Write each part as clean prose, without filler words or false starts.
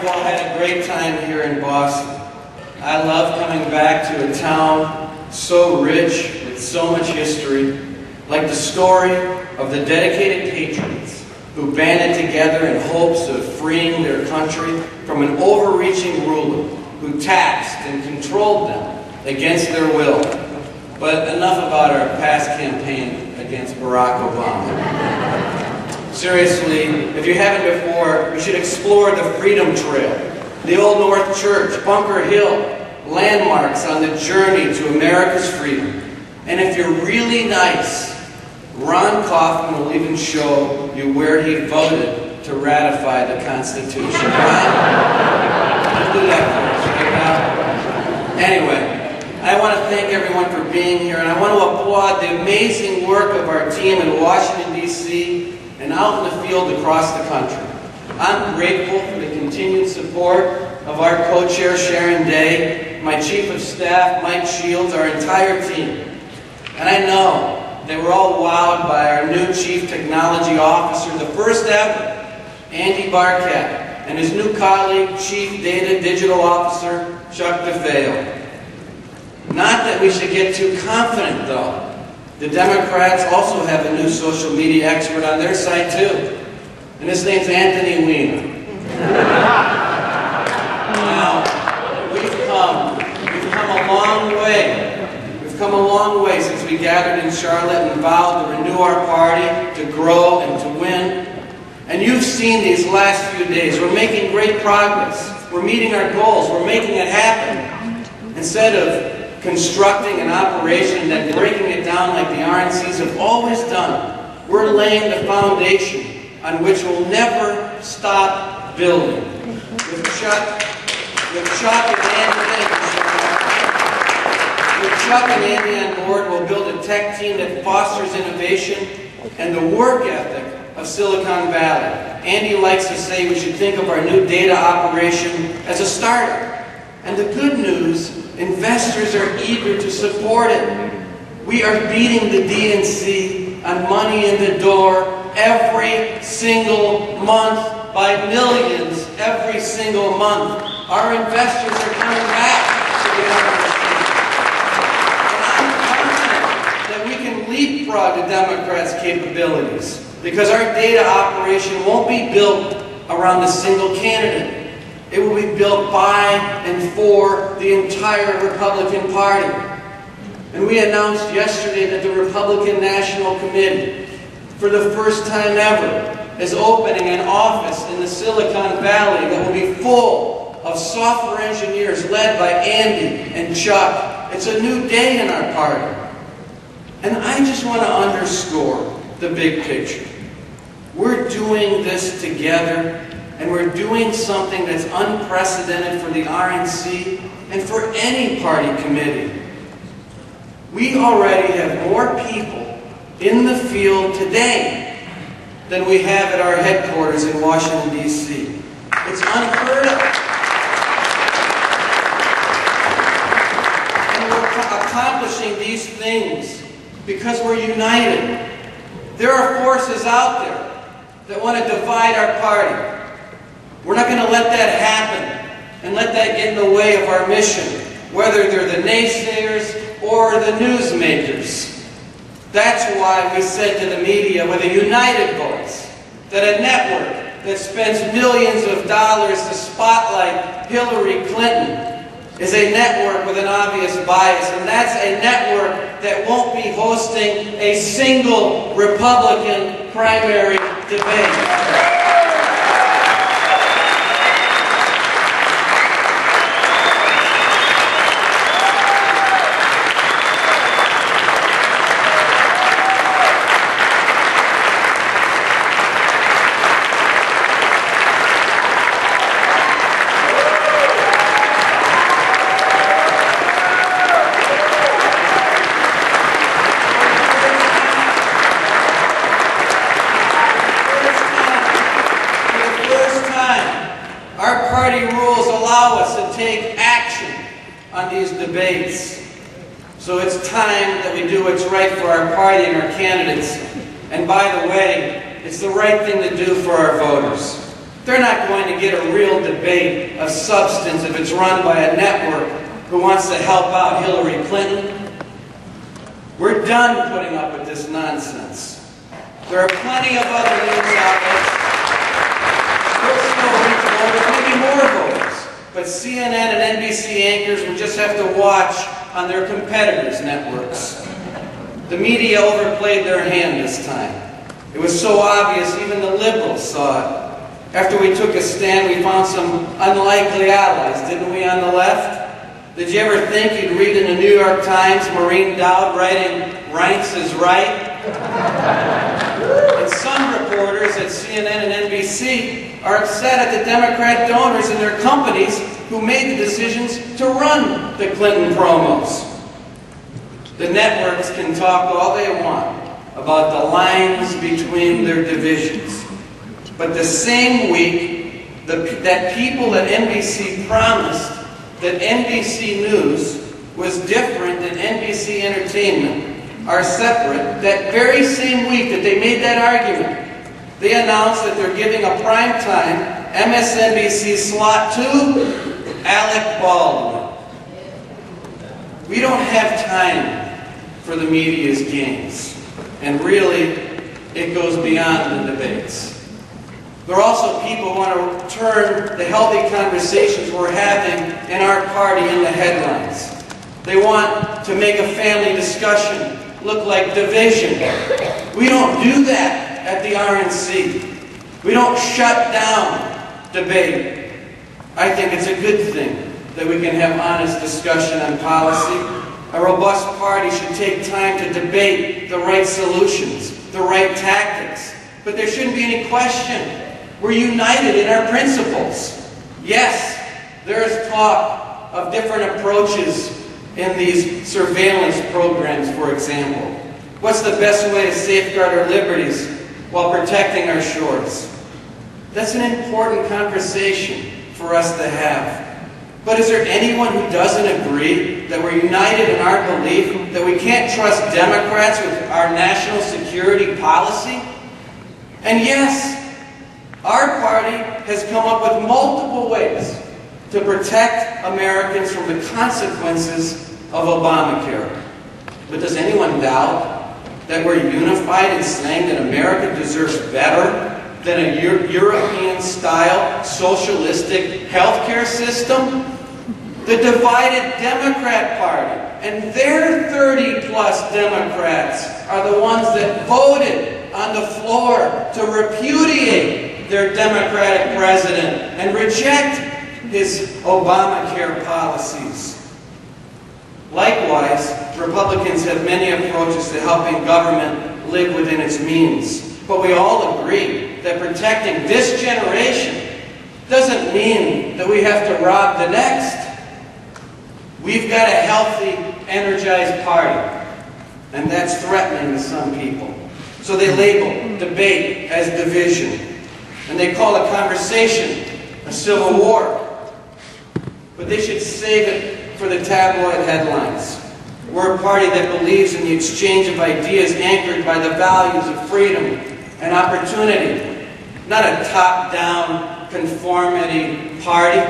you've all had a great time here in Boston. I love coming back to a town so rich with so much history, like the story of the dedicated patriots who banded together in hopes of freeing their country from an overreaching ruler who taxed and controlled them against their will. But enough about our past campaign against Barack Obama. Seriously, if you haven't before, you should explore the Freedom Trail, the Old North Church, Bunker Hill, landmarks on the journey to America's freedom. And if you're really nice, Ron Kaufman will even show you where he voted to ratify the Constitution. Ron, let's do that for us right now. Anyway, I want to thank everyone for being here, and I want to applaud the amazing work of our team in Washington, D.C., and out in the field across the country. I'm grateful for the continued support of our co-chair, Sharon Day, my chief of staff, Mike Shields, our entire team. And I know that we're all wowed by our new chief technology officer, the first ever, Andy Barkat, and his new colleague, chief data digital officer, Chuck DeFeo. Not that we should get too confident, though. The Democrats also have a new social media expert on their side, too. And his name's Anthony Weiner. Now, we've come a long way. We've come a long way since we gathered in Charlotte and vowed to renew our party, to grow and to win. And you've seen these last few days. We're making great progress. We're meeting our goals. We're making it happen. Instead of constructing an operation and then breaking it down like the RNCs have always done, we're laying the foundation on which we'll never stop building. With Chuck and Andy on board, we'll build a tech team that fosters innovation and the work ethic of Silicon Valley. Andy likes to say we should think of our new data operation as a startup. And the good news, investors are eager to support it. We are beating the DNC on money in the door every single month by millions every single month. Our investors are coming back to the RNC. And I'm confident that we can leapfrog the Democrats' capabilities because our data operation won't be built around a single candidate. It will be built by and for the entire Republican Party. And we announced yesterday that the Republican National Committee, for the first time ever, is opening an office in the Silicon Valley that will be full of software engineers led by Andy and Chuck. It's a new day in our party. And I just want to underscore the big picture. We're doing this together. And we're doing something that's unprecedented for the RNC and for any party committee. We already have more people in the field today than we have at our headquarters in Washington, D.C. It's unheard of. And we're accomplishing these things because we're united. There are forces out there that want to divide our party. We're not going to let that happen and let that get in the way of our mission, whether they're the naysayers or the newsmakers. That's why we said to the media with a united voice that a network that spends millions of dollars to spotlight Hillary Clinton is a network with an obvious bias, and that's a network that won't be hosting a single Republican primary debate. Debates. So it's time that we do what's right for our party and our candidates. And by the way, it's the right thing to do for our voters. They're not going to get a real debate of substance if it's run by a network who wants to help out Hillary Clinton. We're done putting up with this nonsense. There are plenty of other news outlets. We'll still reach voters, maybe more voters. But CNN and NBC anchors will just have to watch on their competitors' networks. The media overplayed their hand this time. It was so obvious even the liberals saw it. After we took a stand, we found some unlikely allies, didn't we, on the left? Did you ever think you'd read in the New York Times Maureen Dowd writing, "Reince is right"? And some reporters at CNN and NBC are upset at the Democrat donors and their companies who made the decisions to run the Clinton promos. The networks can talk all they want about the lines between their divisions. But the same week that people at NBC promised that NBC News was different than NBC Entertainment are separate, that very same week that they made that argument, they announced that they're giving a primetime MSNBC slot to Alec Baldwin. We don't have time for the media's games. And really, it goes beyond the debates. There are also people who want to turn the healthy conversations we're having in our party into headlines. They want to make a family discussion look like division. We don't do that at the RNC. We don't shut down debate. I think it's a good thing that we can have honest discussion on policy. A robust party should take time to debate the right solutions, the right tactics. But there shouldn't be any question. We're united in our principles. Yes, there is talk of different approaches in these surveillance programs, for example. What's the best way to safeguard our liberties while protecting our shores? That's an important conversation for us to have. But is there anyone who doesn't agree that we're united in our belief that we can't trust Democrats with our national security policy? And yes, our party has come up with multiple ways to protect Americans from the consequences of Obamacare. But does anyone doubt that we're unified in saying that America deserves better than a European-style socialistic healthcare system? The divided Democrat Party and their 30-plus Democrats are the ones that voted on the floor to repudiate their Democratic president and reject his Obamacare policies. Likewise, Republicans have many approaches to helping government live within its means. But we all agree that protecting this generation doesn't mean that we have to rob the next. We've got a healthy, energized party, and that's threatening to some people. So they label debate as division, and they call a conversation a civil war. But they should save it for the tabloid headlines. We're a party that believes in the exchange of ideas anchored by the values of freedom and opportunity, not a top-down conformity party.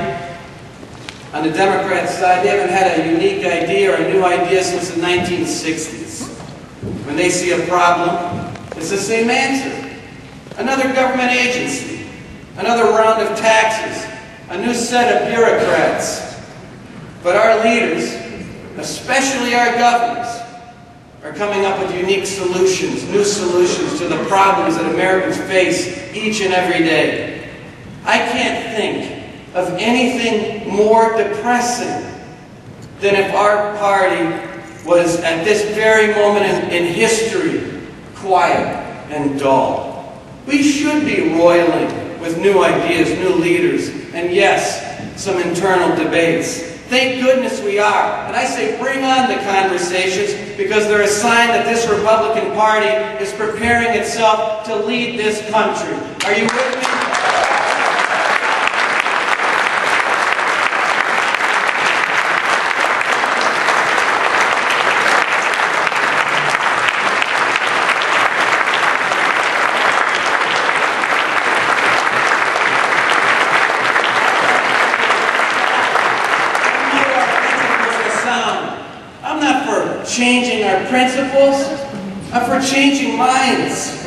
On the Democrat side, they haven't had a unique idea or a new idea since the 1960s. When they see a problem, it's the same answer. Another government agency, another round of taxes, a new set of bureaucrats. But our leaders, especially our governors, are coming up with unique solutions, new solutions to the problems that Americans face each and every day. I can't think of anything more depressing than if our party was, at this very moment in history, quiet and dull. We should be roiling with new ideas, new leaders, and yes, some internal debates. Thank goodness we are. And I say bring on the conversations, because they're a sign that this Republican Party is preparing itself to lead this country. Are you with me? changing our principles, and for changing minds.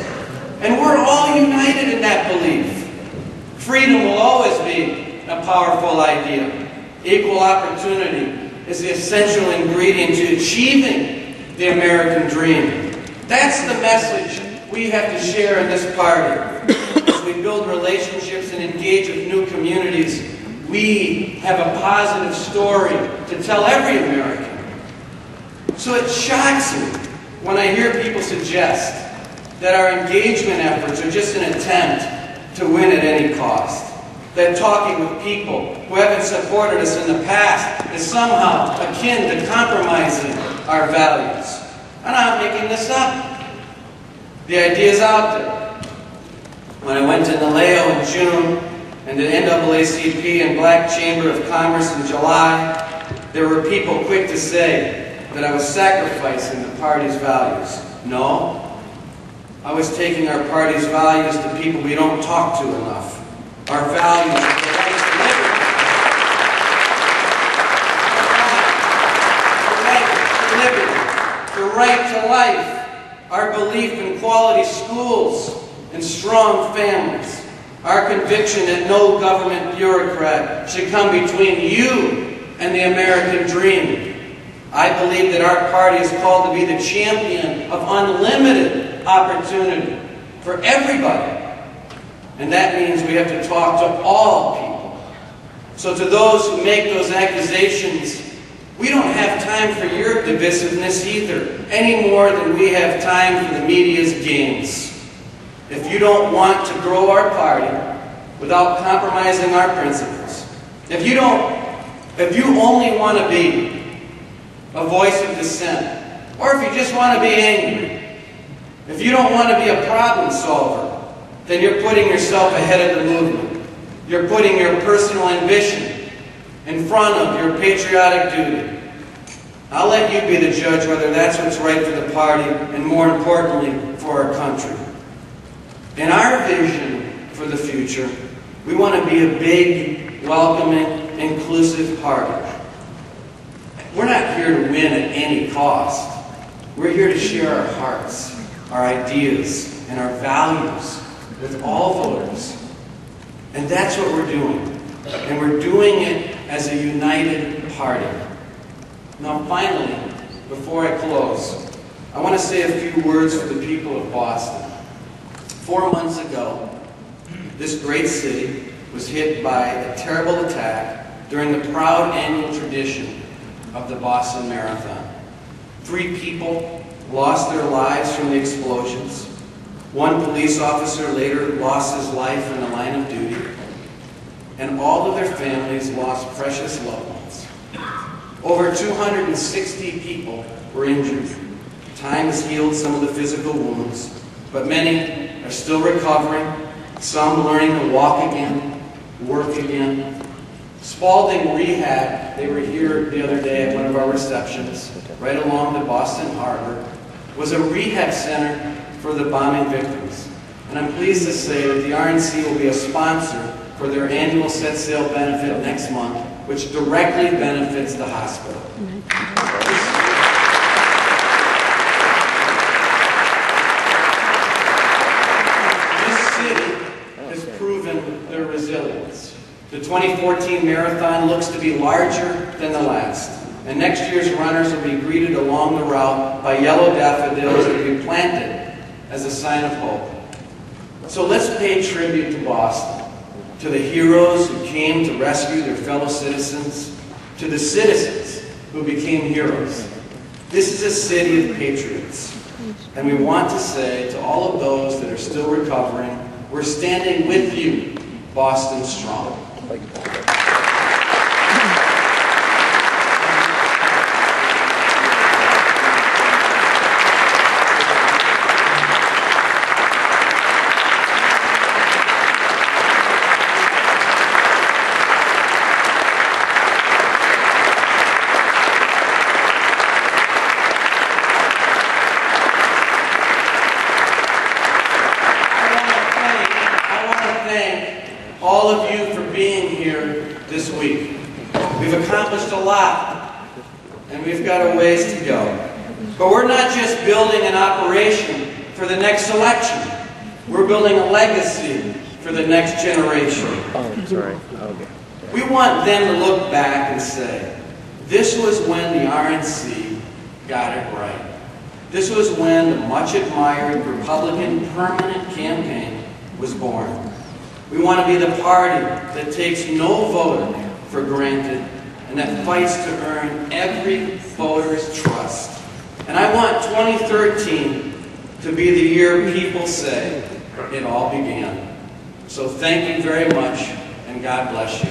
And we're all united in that belief. Freedom will always be a powerful idea. Equal opportunity is the essential ingredient to achieving the American dream. That's the message we have to share in this party. As we build relationships and engage with new communities, we have a positive story to tell every American. So it shocks me when I hear people suggest that our engagement efforts are just an attempt to win at any cost. That talking with people who haven't supported us in the past is somehow akin to compromising our values. And I'm not making this up. The idea is out there. When I went to NALEO in June and the NAACP and Black Chamber of Commerce in July, there were people quick to say that I was sacrificing the party's values. No. I was taking our party's values to people we don't talk to enough. Our values are the right to liberty, the right to life, our belief in quality schools and strong families, our conviction that no government bureaucrat should come between you and the American dream. I believe that our party is called to be the champion of unlimited opportunity for everybody. And that means we have to talk to all people. So to those who make those accusations, we don't have time for your divisiveness either, any more than we have time for the media's games. If you don't want to grow our party without compromising our principles, if you only want to be a voice of dissent, or if you just want to be angry, if you don't want to be a problem solver, then you're putting yourself ahead of the movement. You're putting your personal ambition in front of your patriotic duty. I'll let you be the judge whether that's what's right for the party and, more importantly, for our country. In our vision for the future, we want to be a big, welcoming, inclusive party. We're not here to win at any cost. We're here to share our hearts, our ideas, and our values with all voters. And that's what we're doing. And we're doing it as a united party. Now finally, before I close, I want to say a few words for the people of Boston. 4 months ago, this great city was hit by a terrible attack during the proud annual tradition of the Boston Marathon. 3 people lost their lives from the explosions. 1 police officer later lost his life in the line of duty, and all of their families lost precious loved ones. Over 260 people were injured. Time has healed some of the physical wounds, but many are still recovering, some learning to walk again, work again. Spalding Rehab, they were here the other day at one of our receptions, right along the Boston Harbor, was a rehab center for the bombing victims. And I'm pleased to say that the RNC will be a sponsor for their annual set sail benefit next month, which directly benefits the hospital. This city has proven their resilience. The 2014 marathon looks to be larger than the last. And next year's runners will be greeted along the route by yellow daffodils that will be planted as a sign of hope. So let's pay tribute to Boston, to the heroes who came to rescue their fellow citizens, to the citizens who became heroes. This is a city of patriots. And we want to say to all of those that are still recovering, we're standing with you, Boston Strong. All of you for being here this week. We've accomplished a lot, and we've got a ways to go. But we're not just building an operation for the next election. We're building a legacy for the next generation. Oh, sorry. Okay. We want them to look back and say, this was when the RNC got it right. This was when the much admired Republican permanent campaign was born. We want to be the party that takes no voter for granted and that fights to earn every voter's trust. And I want 2013 to be the year people say it all began. So thank you very much, and God bless you.